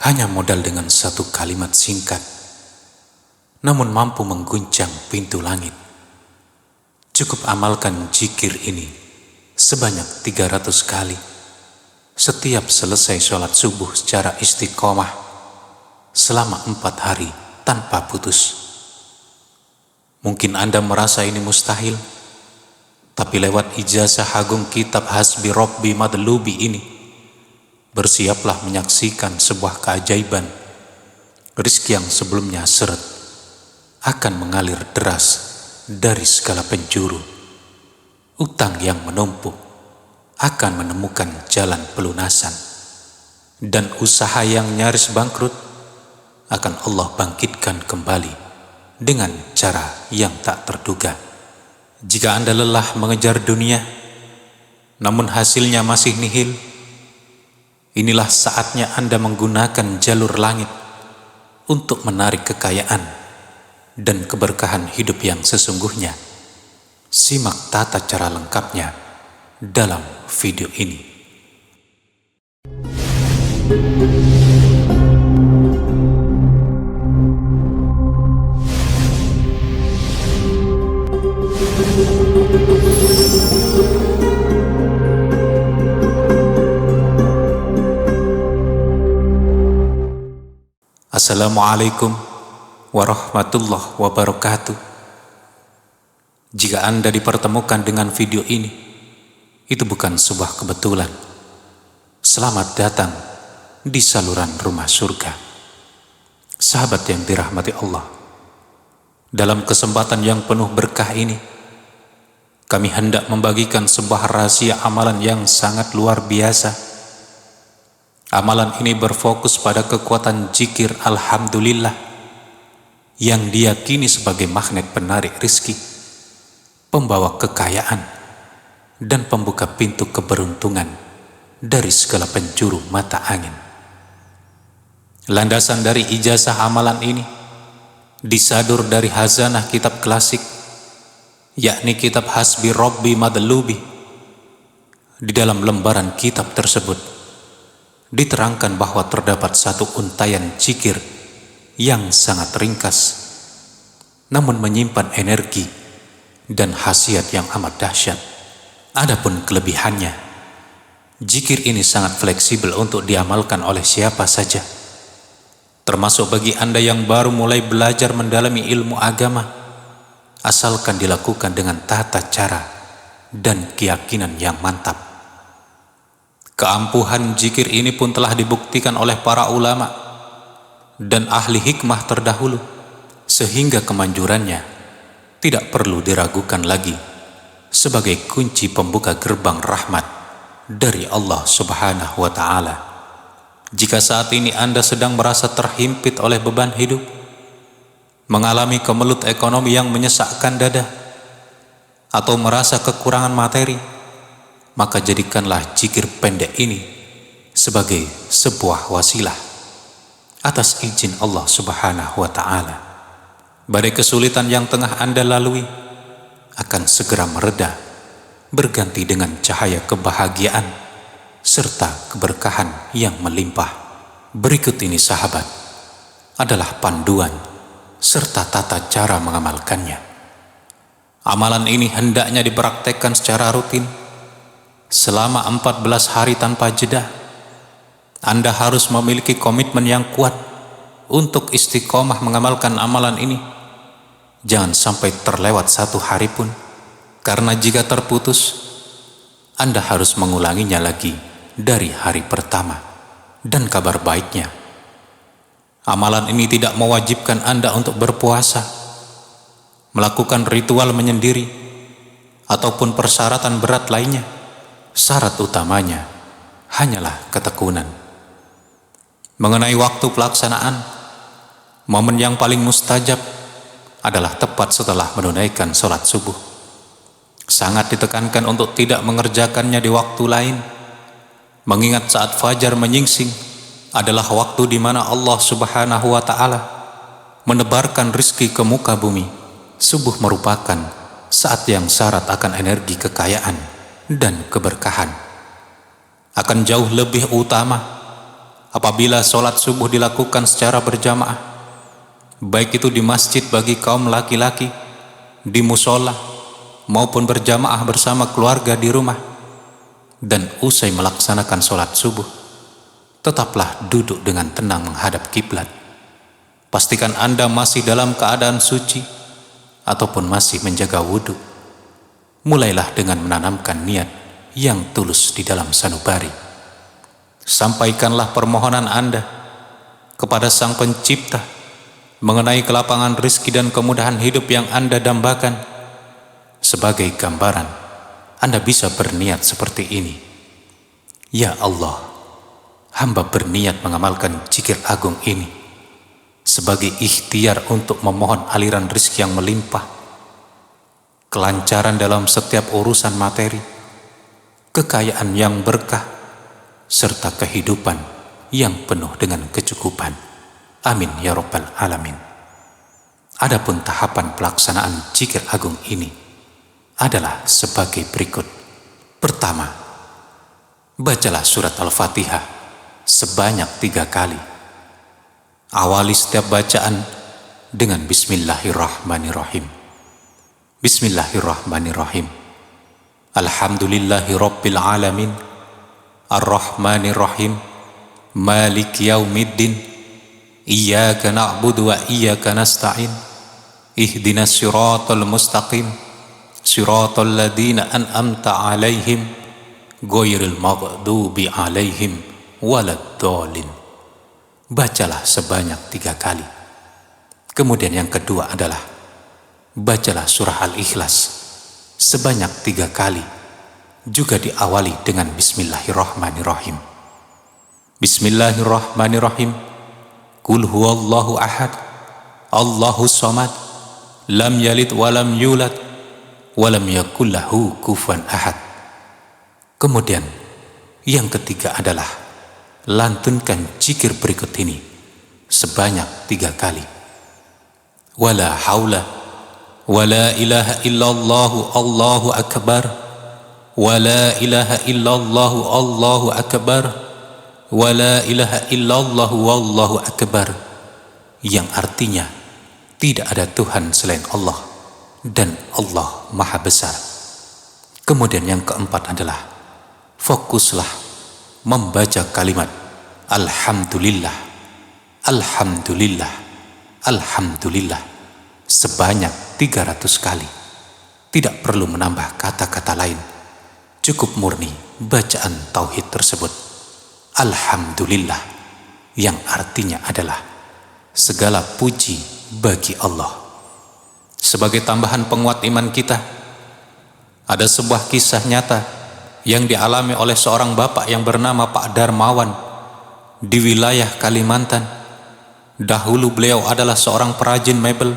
hanya modal dengan satu kalimat singkat, namun mampu mengguncang pintu langit. Cukup amalkan zikir ini sebanyak 300 kali setiap selesai sholat subuh secara istiqomah selama 4 hari tanpa putus. Mungkin Anda merasa ini mustahil, tapi lewat ijazah agung kitab Hasbi Rabbi Madlubi ini, bersiaplah menyaksikan sebuah keajaiban. Rizki yang sebelumnya seret akan mengalir deras dari segala penjuru. Utang yang menumpuk akan menemukan jalan pelunasan, dan usaha yang nyaris bangkrut akan Allah bangkitkan kembali dengan cara yang tak terduga. Jika Anda lelah mengejar dunia, namun hasilnya masih nihil, inilah saatnya Anda menggunakan jalur langit untuk menarik kekayaan dan keberkahan hidup yang sesungguhnya. Simak tata cara lengkapnya dalam video ini. Assalamualaikum warahmatullahi wabarakatuh. Jika Anda dipertemukan dengan video ini, itu bukan sebuah kebetulan. Selamat datang di saluran rumah surga. Sahabat yang dirahmati Allah, dalam kesempatan yang penuh berkah ini, kami hendak membagikan sebuah rahasia amalan yang sangat luar biasa. Amalan ini berfokus pada kekuatan zikir Alhamdulillah yang diyakini sebagai magnet penarik rizki, pembawa kekayaan, dan pembuka pintu keberuntungan dari segala penjuru mata angin. Landasan dari ijazah amalan ini disadur dari hazanah kitab klasik, yakni kitab Hasbi Rabbi Madlubi. Di dalam lembaran kitab tersebut diterangkan bahwa terdapat satu untayan zikir yang sangat ringkas, namun menyimpan energi dan khasiat yang amat dahsyat. Adapun kelebihannya, zikir ini sangat fleksibel untuk diamalkan oleh siapa saja, termasuk bagi Anda yang baru mulai belajar mendalami ilmu agama, asalkan dilakukan dengan tata cara dan keyakinan yang mantap. Keampuhan zikir ini pun telah dibuktikan oleh para ulama dan ahli hikmah terdahulu, sehingga kemanjurannya tidak perlu diragukan lagi sebagai kunci pembuka gerbang rahmat dari Allah Subhanahu wa Ta'ala. Jika saat ini Anda sedang merasa terhimpit oleh beban hidup, mengalami kemelut ekonomi yang menyesakkan dada, atau merasa kekurangan materi, maka jadikanlah zikir pendek ini sebagai sebuah wasilah atas izin Allah Subhanahu wa Ta'ala. Badai kesulitan yang tengah Anda lalui akan segera mereda, berganti dengan cahaya kebahagiaan serta keberkahan yang melimpah. Berikut ini sahabat adalah panduan serta tata cara mengamalkannya. Amalan ini hendaknya dipraktekkan secara rutin selama 14 hari tanpa jeda. Anda harus memiliki komitmen yang kuat untuk istiqomah mengamalkan amalan ini. Jangan sampai terlewat satu hari pun, karena jika terputus, Anda harus mengulanginya lagi dari hari pertama. Dan kabar baiknya, amalan ini tidak mewajibkan Anda untuk berpuasa, melakukan ritual menyendiri, ataupun persyaratan berat lainnya. Syarat utamanya hanyalah ketekunan. Mengenai waktu pelaksanaan, momen yang paling mustajab adalah tepat setelah menunaikan sholat subuh. Sangat ditekankan untuk tidak mengerjakannya di waktu lain, mengingat saat fajar menyingsing adalah waktu di mana Allah Subhanahu wa Ta'ala menebarkan rizki ke muka bumi. Subuh merupakan saat yang syarat akan energi kekayaan dan keberkahan. Akan jauh lebih utama apabila sholat subuh dilakukan secara berjamaah, baik itu di masjid bagi kaum laki-laki, di musola, maupun berjamaah bersama keluarga di rumah, dan usai melaksanakan sholat subuh, tetaplah duduk dengan tenang menghadap kiblat. Pastikan Anda masih dalam keadaan suci ataupun masih menjaga wudhu. Mulailah dengan menanamkan niat yang tulus di dalam sanubari. Sampaikanlah permohonan Anda kepada Sang Pencipta mengenai kelapangan rezeki dan kemudahan hidup yang Anda dambakan. Sebagai gambaran, Anda bisa berniat seperti ini: Ya Allah, hamba berniat mengamalkan zikir agung ini sebagai ikhtiar untuk memohon aliran rezeki yang melimpah, kelancaran dalam setiap urusan materi, kekayaan yang berkah, serta kehidupan yang penuh dengan kecukupan. Amin ya Rabbal Alamin. Adapun tahapan pelaksanaan zikir agung ini adalah sebagai berikut. Pertama, bacalah surat Al-Fatihah sebanyak 3 kali. Awali setiap bacaan dengan Bismillahirrahmanirrahim. Bismillahirrahmanirrahim. Alhamdulillahi Rabbil Alamin, Ar-Rahmanirrahim, Malik Yaumiddin, Iyyaka na'budu wa iyyaka nasta'in, Ihdinas siratal mustaqim, Siratal ladzina an'amta 'alaihim, Ghairil maghdubi 'alaihim waladdallin. Bacalah sebanyak 3 kali. Kemudian yang kedua adalah bacalah surah Al-Ikhlas sebanyak 3 kali, juga diawali dengan Bismillahirrahmanirrahim. Bismillahirrahmanirrahim. Qul huwallahu ahad, Allahus samad, lam yalid walam yulad, walam yakul lahu kufuwan ahad. Kemudian yang ketiga adalah lantunkan zikir berikut ini sebanyak 3 kali. Wala haula wala ilaha illallahu Allahu akbar, wala ilaha illallahu Allahu akbar, wala ilaha illallah wallahu akbar, yang artinya tidak ada Tuhan selain Allah dan Allah Maha Besar. Kemudian yang keempat adalah fokuslah membaca kalimat Alhamdulillah, Alhamdulillah, Alhamdulillah sebanyak 300 kali. Tidak perlu menambah kata-kata lain, cukup murni bacaan tauhid tersebut, Alhamdulillah, yang artinya adalah segala puji bagi Allah. Sebagai tambahan penguat iman kita, ada sebuah kisah nyata yang dialami oleh seorang bapak yang bernama Pak Darmawan di wilayah Kalimantan. Dahulu beliau adalah seorang perajin mebel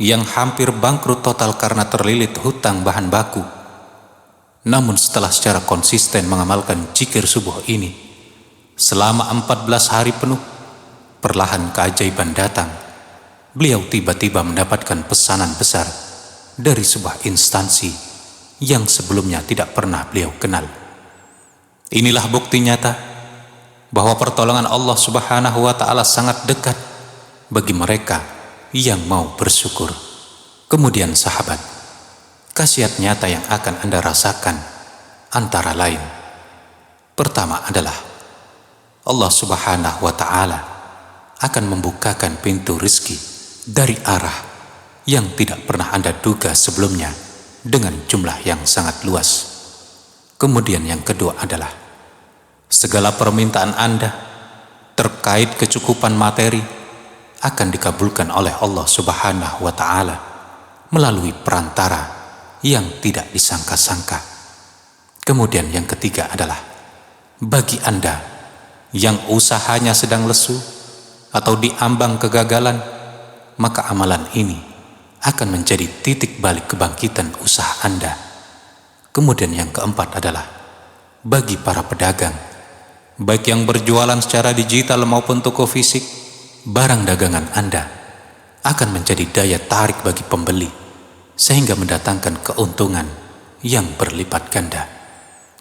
yang hampir bangkrut total karena terlilit hutang bahan baku. Namun setelah secara konsisten mengamalkan zikir subuh ini selama 14 hari penuh, perlahan keajaiban datang. Beliau tiba-tiba mendapatkan pesanan besar dari sebuah instansi yang sebelumnya tidak pernah beliau kenal. Inilah bukti nyata bahwa pertolongan Allah Subhanahu wa Ta'ala sangat dekat bagi mereka yang mau bersyukur. Kemudian sahabat, khasiat nyata yang akan Anda rasakan antara lain, pertama adalah Allah Subhanahu wa Ta'ala akan membukakan pintu rezeki dari arah yang tidak pernah Anda duga sebelumnya dengan jumlah yang sangat luas. Kemudian yang kedua adalah segala permintaan Anda terkait kecukupan materi akan dikabulkan oleh Allah Subhanahu wa Ta'ala melalui perantara yang tidak disangka-sangka. Kemudian yang ketiga adalah bagi Anda yang usahanya sedang lesu atau diambang kegagalan, maka amalan ini akan menjadi titik balik kebangkitan usaha Anda. Kemudian yang keempat adalah bagi para pedagang, baik yang berjualan secara digital maupun toko fisik, barang dagangan Anda akan menjadi daya tarik bagi pembeli sehingga mendatangkan keuntungan yang berlipat ganda.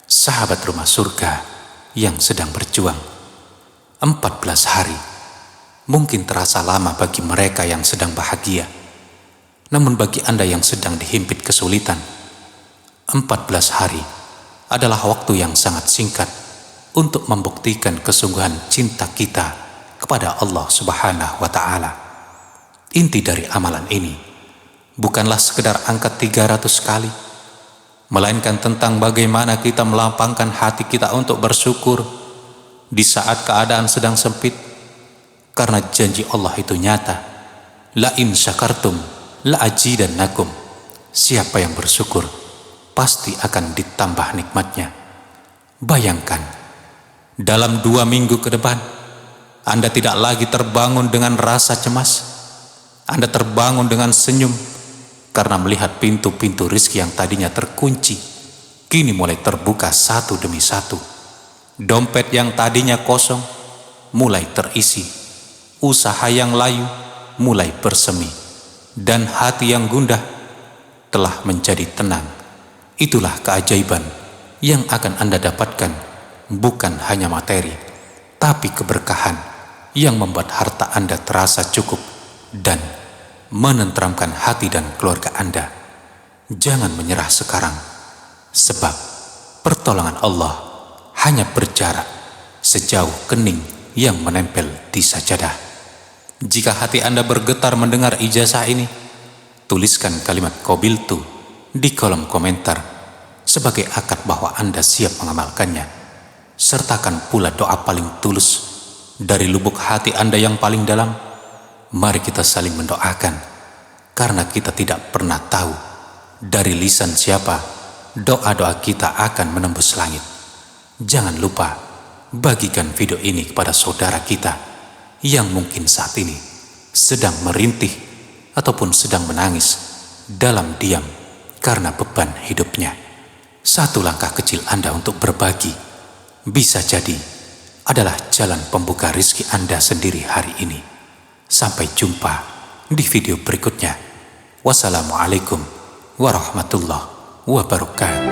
Sahabat rumah surga yang sedang berjuang, 14 hari mungkin terasa lama bagi mereka yang sedang bahagia. Namun bagi Anda yang sedang dihimpit kesulitan, 14 hari adalah waktu yang sangat singkat untuk membuktikan kesungguhan cinta kita kepada Allah Subhanahu wa Ta'ala. Inti dari amalan ini bukanlah sekedar angka 300 kali, melainkan tentang bagaimana kita melapangkan hati kita untuk bersyukur di saat keadaan sedang sempit, karena janji Allah itu nyata. La in syakartum la azidannakum. Siapa yang bersyukur pasti akan ditambah nikmatnya. Bayangkan, dalam 2 minggu ke depan Anda tidak lagi terbangun dengan rasa cemas. Anda terbangun dengan senyum karena melihat pintu-pintu rizki yang tadinya terkunci kini mulai terbuka satu demi satu. Dompet yang tadinya kosong mulai terisi, usaha yang layu mulai bersemi, dan hati yang gundah telah menjadi tenang. Itulah keajaiban yang akan Anda dapatkan, bukan hanya materi, tapi keberkahan yang membuat harta Anda terasa cukup dan menenteramkan hati dan keluarga Anda. Jangan menyerah sekarang, sebab pertolongan Allah hanya berjarak sejauh kening yang menempel di sajadah. Jika hati Anda bergetar mendengar ijazah ini, tuliskan kalimat qabiltu di kolom komentar sebagai akad bahwa Anda siap mengamalkannya. Sertakan pula doa paling tulus dari lubuk hati Anda yang paling dalam. Mari kita saling mendoakan, karena kita tidak pernah tahu dari lisan siapa doa-doa kita akan menembus langit. Jangan lupa bagikan video ini kepada saudara kita yang mungkin saat ini sedang merintih ataupun sedang menangis dalam diam karena beban hidupnya. Satu langkah kecil Anda untuk berbagi bisa jadi adalah jalan pembuka rizki Anda sendiri hari ini. Sampai jumpa di video berikutnya. Wassalamualaikum warahmatullahi wabarakatuh.